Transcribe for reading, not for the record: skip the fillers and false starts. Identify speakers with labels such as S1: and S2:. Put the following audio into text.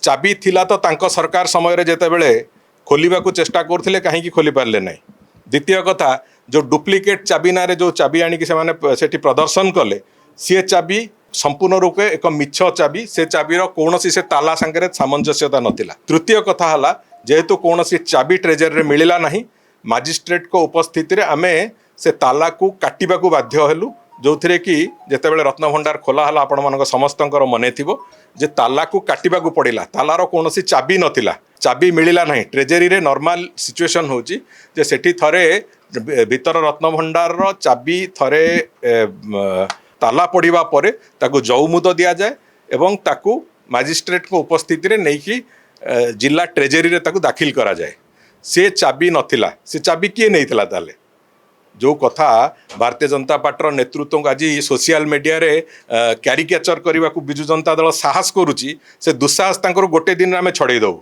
S1: चाबी थिला तो तांको सरकार समय रे जेतेबेले खोलिबाकू चेष्टा करथिले काहेकि खोली पारले नाही। द्वितीय कथा जो डुप्लिकेट चाबी ना रे जो चाबी आनिक से माने सेठी प्रदर्शन कले सी चाबी संपूर्ण रूपे एक मिछ चाबी से चाबीर कौन से ताला सांगे सामंजस्यता नथिला। तृतीय कथा हला जेहेतु कौन चाबी ट्रेजरी रे मिलिला नाही मजिस्ट्रेट को उपस्थिति रे आमे से ताला को काटिबा को बाध्य हेलु जो थे कि जितेबाला रत्नभंडार खोला हला आपण मान समस्त मन थो जे ताला को काटिबा को पड़ा तालार कौन चाबी नथिला चाबी मिलिला नहीं। ट्रेजरी रे नॉर्मल सिचुएशन होची जे सेठी थरे भीतर रत्नभंडार चाबी थरे ताला पड़िबा परे ताकू जौमुद दिया जाए एवं ताकू मजिस्ट्रेट को उपस्थिति रे नहीं कि जिला ट्रेजरी रे ताकू दाखिल करा जाए। से चाबी नथिला से चाबी किए नहीं थिला ताले जो कथा भारतीय जनता पार्टी नेतृत्व को आज सोशल मीडिया रे क्यारिकेचर करने को विजु जनता दल साहस करुच्ची से दुस्साहस गोटे दिन आम छड़े दबू।